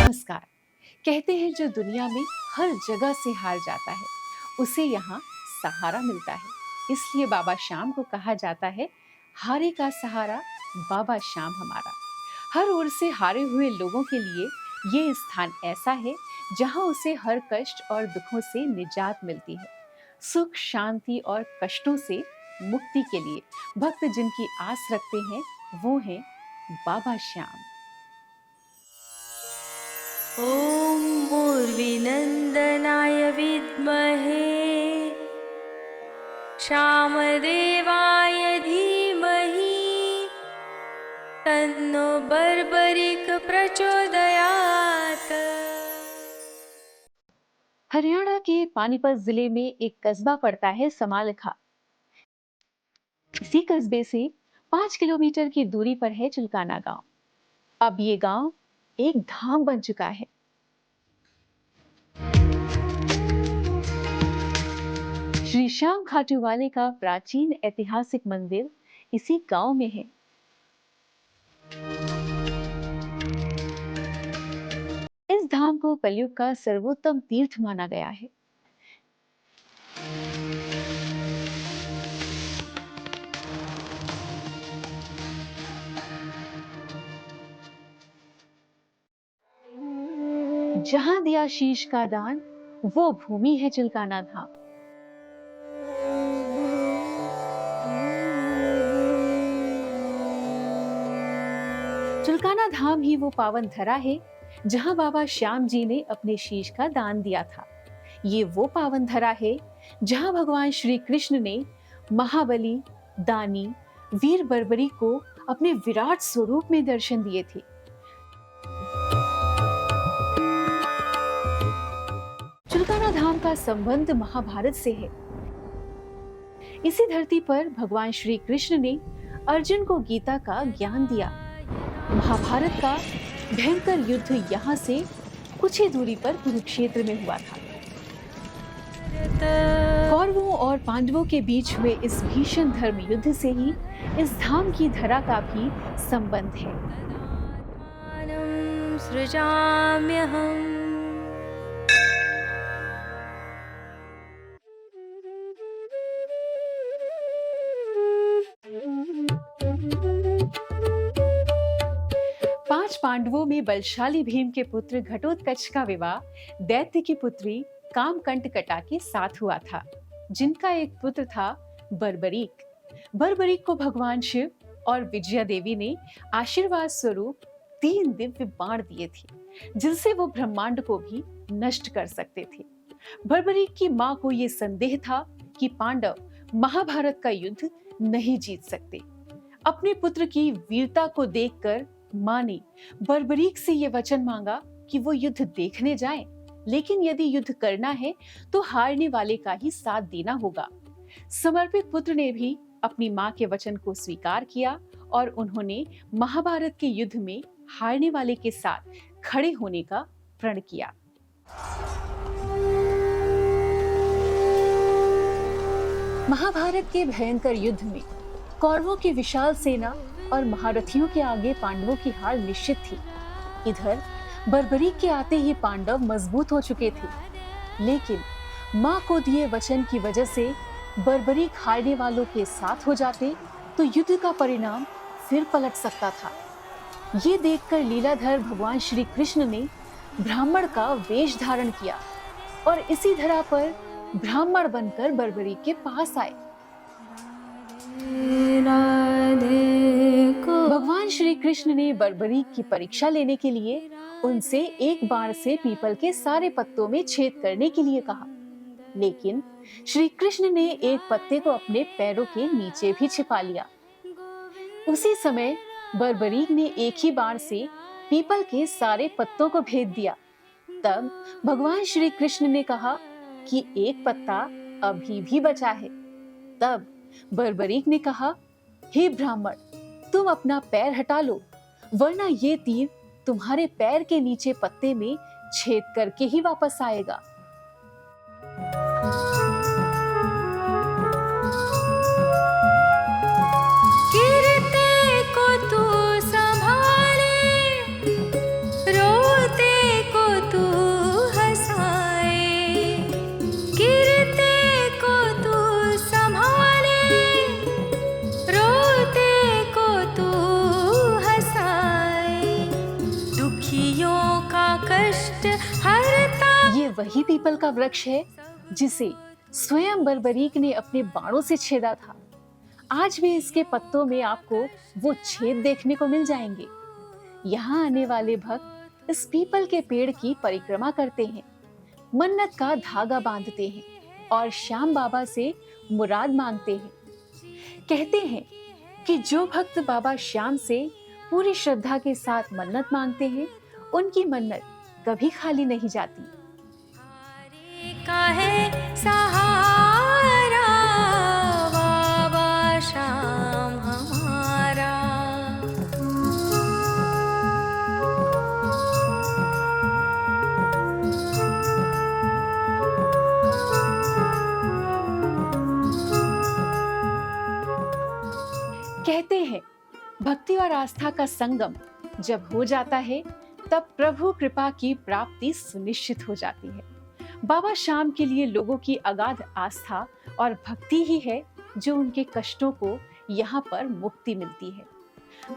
नमस्कार। कहते हैं जो दुनिया में हर जगह से हार जाता है उसे यहाँ सहारा मिलता है। इसलिए बाबा श्याम को कहा जाता है हारे का सहारा बाबा श्याम हमारा। हर ओर से हारे हुए लोगों के लिए ये स्थान ऐसा है जहाँ उसे हर कष्ट और दुखों से निजात मिलती है। सुख शांति और कष्टों से मुक्ति के लिए भक्त जिनकी आस रखते हैं वो हैं बाबा श्याम। ॐ मूर्विनन्दनाय विद्महे श्यामदेवाय धीमहि तन्नो बर्बरिक प्रचोदयात्। हरियाणा के पानीपत जिले में एक कस्बा पड़ता है समालिखा। इसी कस्बे से 5 किलोमीटर की दूरी पर है चुलकाना गांव। अब ये गांव एक धाम बन चुका है। श्री श्याम खाटू वाले का प्राचीन ऐतिहासिक मंदिर इसी गांव में है। इस धाम को कलयुग का सर्वोत्तम तीर्थ माना गया है। जहां दिया शीश का दान वो भूमि है चिलकाना धाम। चिलकाना धाम ही वो पावन धरा है जहां बाबा श्याम जी ने अपने शीश का दान दिया था। ये वो पावन धरा है जहां भगवान श्री कृष्ण ने महाबली, दानी, वीर बर्बरी को अपने विराट स्वरूप में दर्शन दिए थे। चिलकाना धाम का संबंध महाभारत से है। इसी धरती पर भगवान श्री कृष्ण ने अर्जुन को गीता का ज्ञान दिया। महाभारत का भयंकर युद्ध यहाँ से कुछ ही दूरी पर कुरुक्षेत्र में हुआ था। कौरवों और पांडवों के बीच हुए इस भीषण धर्म युद्ध से ही इस धाम की धरा का भी संबंध है। सृजाम्यहम्। पांच पांडवों में बलशाली भीम के पुत्र घटोत्कच का विवाह दैत्य की पुत्री कामकंटकटा के साथ हुआ था, जिनका एक पुत्र था बर्बरीक। बर्बरीक को भगवान शिव और विजया देवी ने आशीर्वाद स्वरूप 3 दिव्य बाण दिए थे, जिनसे वो ब्रह्मांड को भी नष्ट कर सकते थे। बर्बरीक की मां को ये संदेह था कि पांडव महाभारत का युद्ध नहीं जीत सकते। अपने पुत्र की वीरता को देखकर मां ने बर्बरीक से ये वचन मांगा कि वो युद्ध देखने जाए, लेकिन यदि युद्ध करना है तो हारने वाले का ही साथ देना होगा। समर्पित पुत्र ने भी अपनी मां के वचन को स्वीकार किया और उन्होंने महाभारत के युद्ध में हारने वाले के साथ खड़े होने का प्रण किया। महाभारत के भयंकर युद्ध में कौरवों की विशाल सेना और महारथियों के आगे पांडवों की हार निश्चित थी। इधर बर्बरीक के आते ही पांडव मजबूत हो चुके थे, लेकिन मां को दिए वचन की वजह से बर्बरीक हारने वालों के साथ हो जाते तो युद्ध का परिणाम फिर पलट सकता था। ये देखकर लीलाधर भगवान श्री कृष्ण ने ब्राह्मण का वेश धारण किया और इसी धरा पर ब्राह्मण बनकर बर्बरीक के पास आए। भगवान श्री कृष्ण ने बर्बरीक की परीक्षा लेने के लिए उनसे एक बाण से पीपल के सारे पत्तों में छेद करने के लिए कहा, लेकिन श्री कृष्ण ने एक पत्ते को अपने पैरों के नीचे भी छिपा लिया। उसी समय बर्बरीक ने एक ही बाण से पीपल के सारे पत्तों को भेद दिया। तब भगवान श्री कृष्ण ने कहा कि एक पत्ता अभी भी बचा है। तब बर्बरीक ने कहा, हे ब्राह्मण, तुम अपना पैर हटा लो, वरना ये तीर तुम्हारे पैर के नीचे पत्ते में छेद करके ही वापस आएगा। गिरते को तू संभाले, रोते को तू हंसाए। गिरते को तू संभाले, रोते को तू हंसाए। दुखियों का कष्ट हरता। ये वही पीपल का वृक्ष है जिसे स्वयं बर्बरीक ने अपने बाणों से छेदा था। आज भी इसके पत्तों में आपको वो छेद देखने को मिल जाएंगे। यहाँ आने वाले भक्त इस पीपल के पेड़ की परिक्रमा करते हैं, मन्नत का धागा बांधते हैं और श्याम बाबा से मुराद मांगते हैं। कहते हैं कि जो भक्त बाबा श्याम से पूरी श्रद्धा के साथ मन्नत मांगते हैं, उनकी मन्नत कभी खाली नहीं जाती। का है सहारा बाबा श्याम हमारा। कहते हैं भक्ति और आस्था का संगम जब हो जाता है, तब प्रभु कृपा की प्राप्ति सुनिश्चित हो जाती है। बाबा श्याम के लिए लोगों की अगाध आस्था और भक्ति ही है जो उनके कष्टों को यहाँ पर मुक्ति मिलती है।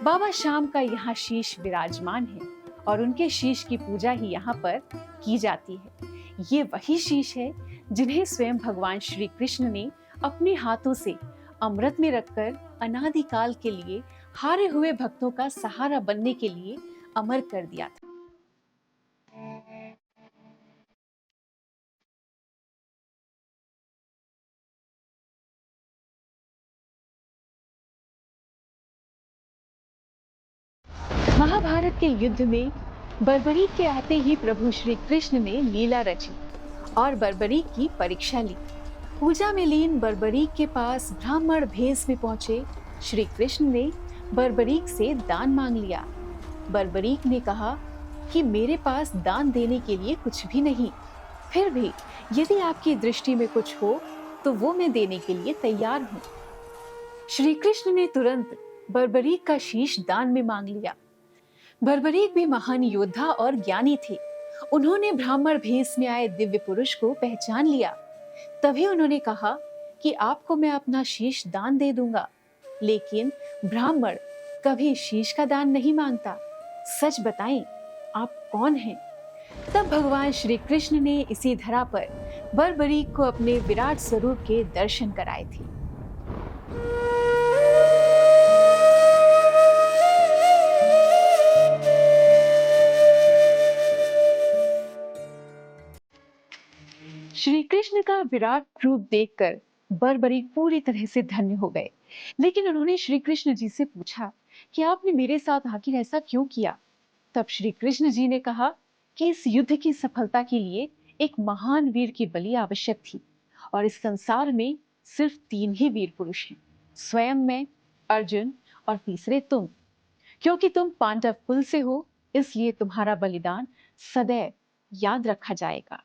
बाबा श्याम का यहाँ शीश विराजमान है और उनके शीश की पूजा ही यहाँ पर की जाती है। ये वही शीश है जिन्हें स्वयं भगवान श्री कृष्ण ने अपने हाथों से अमृत में रखकर अनादिकाल के लिए हारे हुए भक्तों का सहारा बनने के लिए अमर कर दिया था। महाभारत के युद्ध में बर्बरीक के आते ही प्रभु श्री कृष्ण ने लीला रची और बर्बरीक की परीक्षा ली। पूजा में लीन बर्बरीक के पास ब्राह्मण भेष में पहुंचे श्री कृष्ण ने बर्बरीक से दान मांग लिया। बर्बरीक ने कहा कि मेरे पास दान देने के लिए कुछ भी नहीं, फिर भी यदि आपकी दृष्टि में कुछ हो तो वो मैं देने के लिए तैयार हूँ। श्री कृष्ण ने तुरंत बर्बरीक का शीश दान में मांग लिया। बर्बरीक भी महान योद्धा और ज्ञानी थे। उन्होंने ब्राह्मण भेष में आए दिव्य पुरुष को पहचान लिया। तभी उन्होंने कहा कि आपको मैं अपना शीश दान दे दूंगा, लेकिन ब्राह्मण कभी शीश का दान नहीं मांगता। सच बताएं, आप कौन हैं? तब भगवान श्री कृष्ण ने इसी धरा पर बर्बरीक को अपने विराट स्वरूप के दर्शन कराए थे। श्री कृष्ण का विराट रूप देखकर बर्बरीक पूरी तरह से धन्य हो गए, लेकिन उन्होंने श्री कृष्ण जी से पूछा कि आपने मेरे साथ आखिर ऐसा क्यों किया? तब श्री कृष्ण जी ने कहा कि इस युद्ध की सफलता के लिए एक महान वीर की बलि आवश्यक थी और इस संसार में सिर्फ 3 ही वीर पुरुष हैं, स्वयं मैं, अर्जुन और तीसरे तुम। क्योंकि तुम पांडव कुल से हो, इसलिए तुम्हारा बलिदान सदैव याद रखा जाएगा।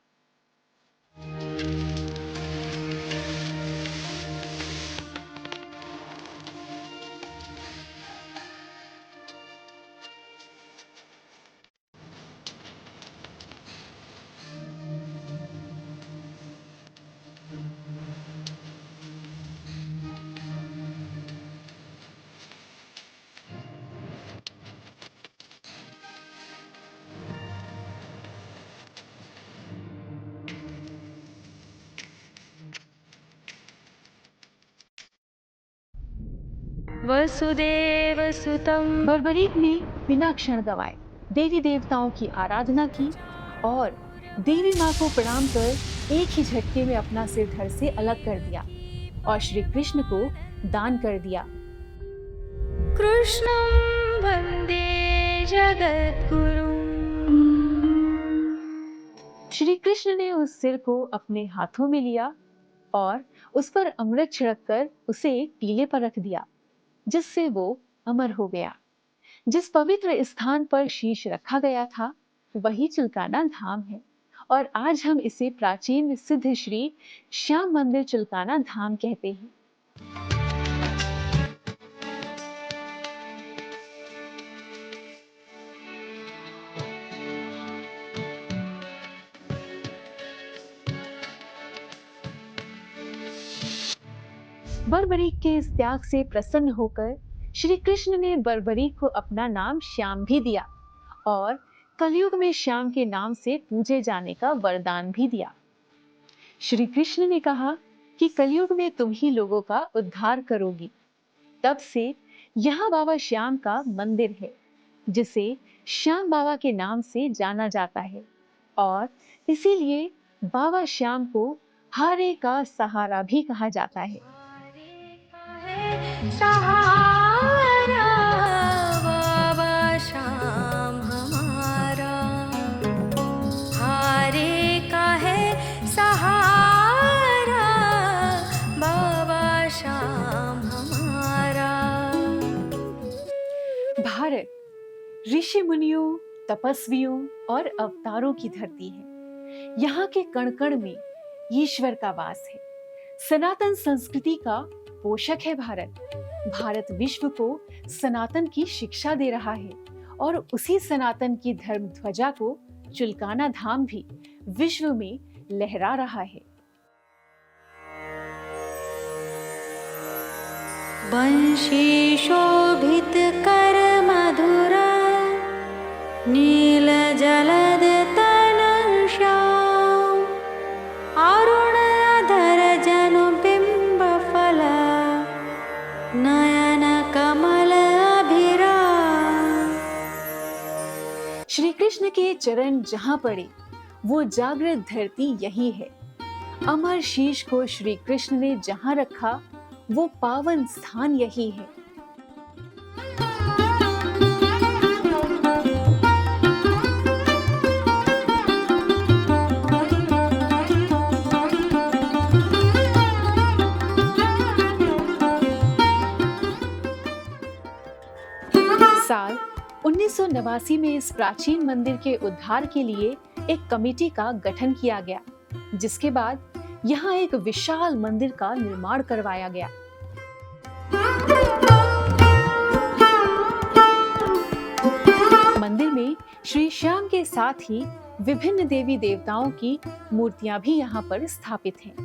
वसुदेव सुतं। बर्बरीक ने बिना क्षण गवाए देवी देवताओं की आराधना की और देवी माँ को प्रणाम कर एक ही झटके में अपना सिर धड़ से अलग कर दिया और श्री कृष्ण को दान कर दिया। कृष्णं वन्दे जगद्गुरुम्। श्री कृष्ण ने उस सिर को अपने हाथों में लिया और उस पर अमृत छिड़क कर उसे एक टीले पर रख दिया, जिससे वो अमर हो गया। जिस पवित्र स्थान पर शीश रखा गया था वही चिल्काना धाम है और आज हम इसे प्राचीन सिद्ध श्री श्याम मंदिर चिल्काना धाम कहते हैं। बर्बरीक के इस त्याग से प्रसन्न होकर श्री कृष्ण ने बर्बरीक को अपना नाम श्याम भी दिया और कलयुग में श्याम के नाम से पूजे जाने का वरदान भी दिया। श्री कृष्ण ने कहा कि कलयुग में तुम ही लोगों का उद्धार करोगी। तब से यहाँ बाबा श्याम का मंदिर है, जिसे श्याम बाबा के नाम से जाना जाता है और इसीलिए बाबा श्याम को हारे का सहारा भी कहा जाता है। सहारा बाबा श्याम हमारा, हारे का है सहारा बाबा श्याम हमारा। भारत ऋषि मुनियों, तपस्वियों और अवतारों की धरती है। यहाँ के कण कण में ईश्वर का वास है। सनातन संस्कृति का पोषक है भारत। भारत विश्व को सनातन की शिक्षा दे रहा है और उसी सनातन की धर्म ध्वजा को चिल्काना धाम भी विश्व में लहरा रहा है। वंशी शोभित कर मधुर नील जलद तन श्याम, अरुण अधर जनु बिंब फल नयन कमल अभिराम। श्री कृष्ण के चरण जहाँ पड़े वो जागृत धरती यही है। अमर शीश को श्री कृष्ण ने जहाँ रखा वो पावन स्थान यही है। साल 1989 में इस प्राचीन मंदिर के उद्धार के लिए एक कमेटी का गठन किया गया, जिसके बाद यहाँ एक विशाल मंदिर का निर्माण करवाया गया। मंदिर में श्री श्याम के साथ ही विभिन्न देवी देवताओं की मूर्तियां भी यहाँ पर स्थापित हैं।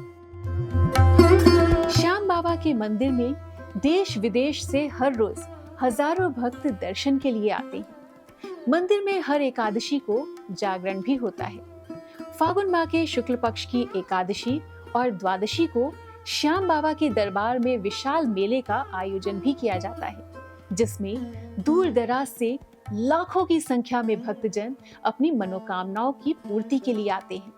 श्याम बाबा के मंदिर में देश विदेश से हर रोज हजारों भक्त दर्शन के लिए आते हैं। मंदिर में हर एकादशी को जागरण भी होता है। फागुन माह के शुक्ल पक्ष की एकादशी और द्वादशी को श्याम बाबा के दरबार में विशाल मेले का आयोजन भी किया जाता है, जिसमें दूर दराज से लाखों की संख्या में भक्तजन अपनी मनोकामनाओं की पूर्ति के लिए आते हैं।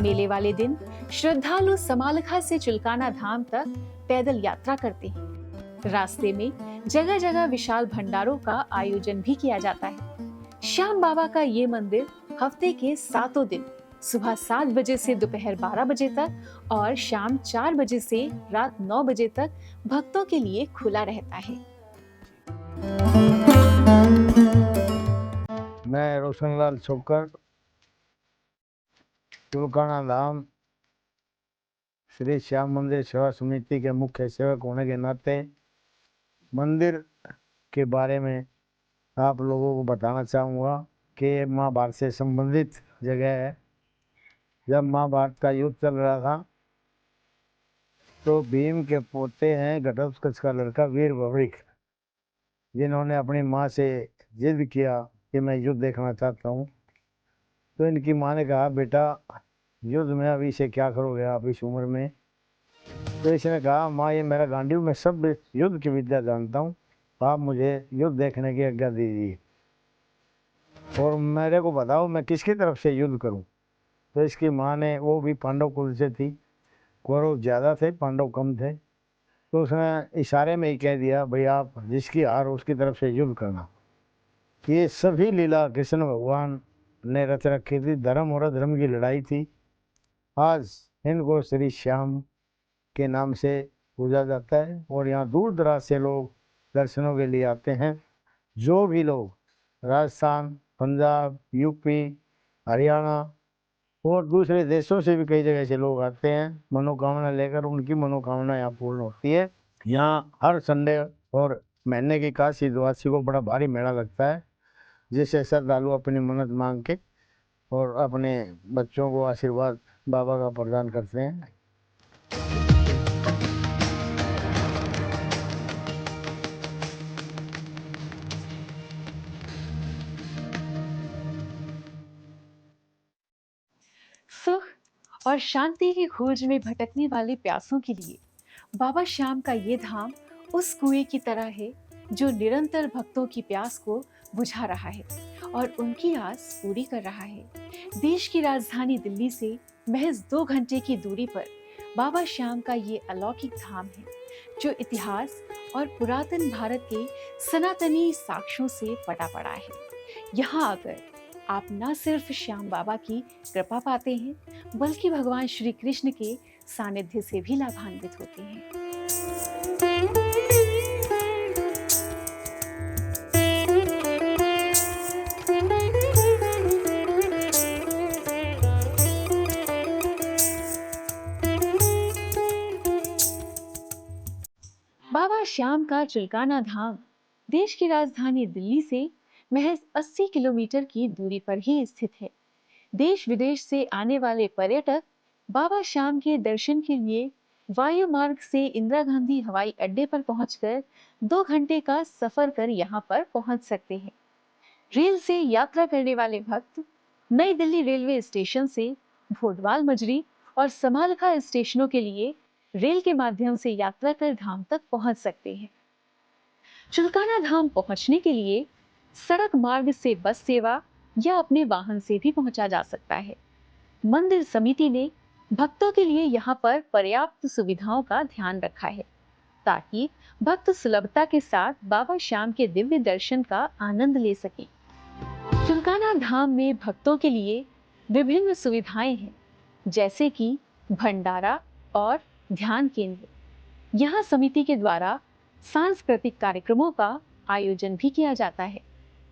मेले वाले दिन श्रद्धालु समालखा से चिल्काना धाम तक पैदल यात्रा करते हैं। रास्ते में जगह जगह विशाल भंडारों का आयोजन भी किया जाता है। श्याम बाबा का ये मंदिर हफ्ते के 7 दिन सुबह 7 बजे से दोपहर 12 बजे तक और शाम 4 बजे से रात 9 बजे तक भक्तों के लिए खुला रहता है। मैं रोशनलाल छोकर, चिल्काना धाम श्री श्याम मंदिर सेवा समिति के मुख्य सेवक होने के नाते मंदिर के बारे में आप लोगों को बताना चाहूँगा कि महाभारत से संबंधित जगह है। जब महाभारत का युद्ध चल रहा था तो भीम के पोते हैं घटोत्कच का लड़का वीर बर्बरीक, जिन्होंने अपनी माँ से जिद किया कि मैं युद्ध देखना चाहता हूँ। तो इनकी माँ ने कहा, बेटा युद्ध में अभी से क्या करोगे आप इस उम्र में। तो इसने कहा, माँ ये मेरा गांडीव, मैं सब युद्ध की विद्या जानता हूँ, आप मुझे युद्ध देखने की आज्ञा दीजिए। और मेरे को बताओ मैं किसकी तरफ से युद्ध करूं। तो इसकी माँ ने, वो भी पांडव कुल से थी, कौरव ज़्यादा थे पांडव कम थे, तो उसने इशारे में ही कह दिया भाई आप जिसकी हार उसकी तरफ से युद्ध करना। ये सभी लीला कृष्ण भगवान ने रच रखी थी। धर्म और अधर्म की लड़ाई थी। आज इनको श्री श्याम के नाम से पूजा जाता है और यहाँ दूर दराज से लोग दर्शनों के लिए आते हैं। जो भी लोग राजस्थान, पंजाब, यूपी, हरियाणा और दूसरे देशों से भी कई जगह से लोग आते हैं मनोकामना लेकर, उनकी मनोकामना यहाँ पूर्ण होती है। यहाँ हर संडे और महीने की काशी द्वादशी को बड़ा भारी मेला लगता है, जिससे श्रद्धालु अपनी मन्नत मांग के और अपने बच्चों को आशीर्वाद बाबा का प्रदान करते हैं। सुख और शांति की खोज में भटकने वाले प्यासों के लिए बाबा श्याम का ये धाम उस कुएं की तरह है जो निरंतर भक्तों की प्यास को बुझा रहा है और उनकी आस पूरी कर रहा है। देश की राजधानी दिल्ली से महज 2 घंटे की दूरी पर बाबा श्याम का ये अलौकिक धाम है जो इतिहास और पुरातन भारत के सनातनी साक्ष्यों से पटा पड़ा है। यहाँ आकर आप न सिर्फ श्याम बाबा की कृपा पाते हैं बल्कि भगवान श्री कृष्ण के सानिध्य से भी लाभान्वित होते हैं। बाबा श्याम का चिल्काना धाम देश की राजधानी दिल्ली से महज 80 किलोमीटर की दूरी पर ही स्थित है। देश विदेश से आने वाले पर्यटक बाबा श्याम के दर्शन के लिए वायु मार्ग से इंदिरा गांधी हवाई अड्डे पर पहुंचकर 2 घंटे का सफर कर यहां पर पहुंच सकते हैं। रेल से यात्रा करने वाले भक्त नई दिल्ली रेलवे स्टेशन से भोटवाल मजरी और समालखा स्टेशनों के लिए रेल के माध्यम से यात्रा कर धाम तक पहुंच सकते हैं। चिल्काना धाम पहुंचने के लिए सड़क मार्ग से बस सेवा या अपने वाहन से भी पहुंचा जा सकता है। मंदिर समिति ने भक्तों के लिए यहाँ पर पर्याप्त सुविधाओं का ध्यान रखा है ताकि भक्त सुलभता के साथ बाबा श्याम के दिव्य दर्शन का आनंद ले सकें। चिल्काना धाम में भक्तों के लिए विभिन्न सुविधाएं हैं जैसे कि भंडारा और ध्यान केंद्र। यहाँ समिति के द्वारा सांस्कृतिक कार्यक्रमों का आयोजन भी किया जाता है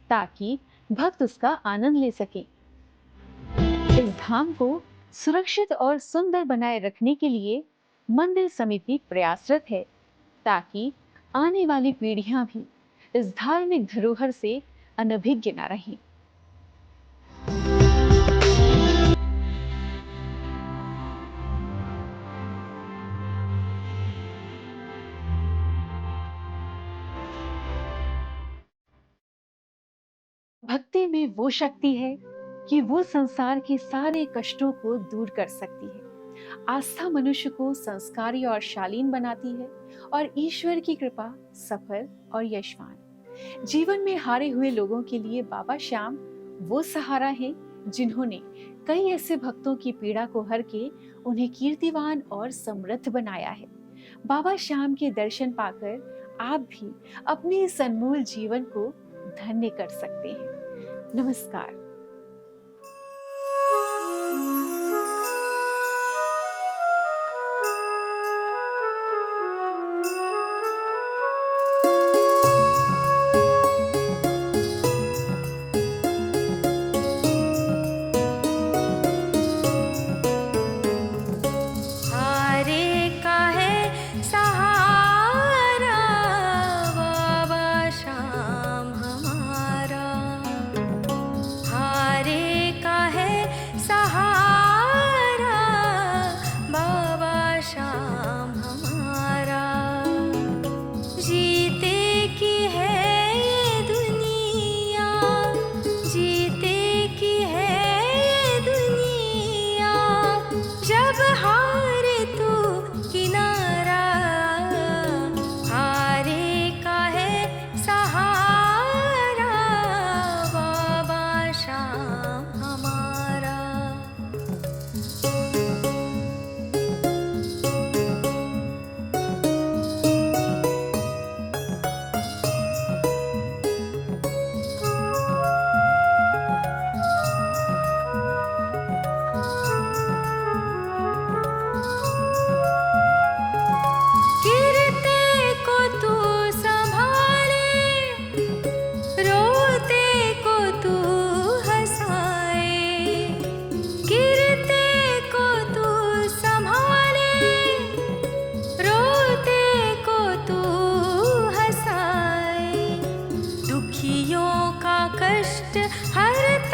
ताकि भक्त उसका आनंद ले सकें। इस धाम को सुरक्षित और सुंदर बनाए रखने के लिए मंदिर समिति प्रयासरत है ताकि आने वाली पीढ़ियां भी इस धार्मिक धरोहर से अनभिज्ञ न रहें। भक्ति में वो शक्ति है कि वो संसार के सारे कष्टों को दूर कर सकती है। आस्था मनुष्य को संस्कारी और शालीन बनाती है और ईश्वर की कृपा सफल और यशवान। जीवन में हारे हुए लोगों के लिए बाबा श्याम वो सहारा है जिन्होंने कई ऐसे भक्तों की पीड़ा को हर के उन्हें कीर्तिवान और समृद्ध बनाया है। बाबा श्याम के दर्शन पाकर आप भी अपने इस अनमोल जीवन को धन्य कर सकते हैं। नमस्कार। हारे का है सहारा बाबा श्याम हमारा। कष्ट हरता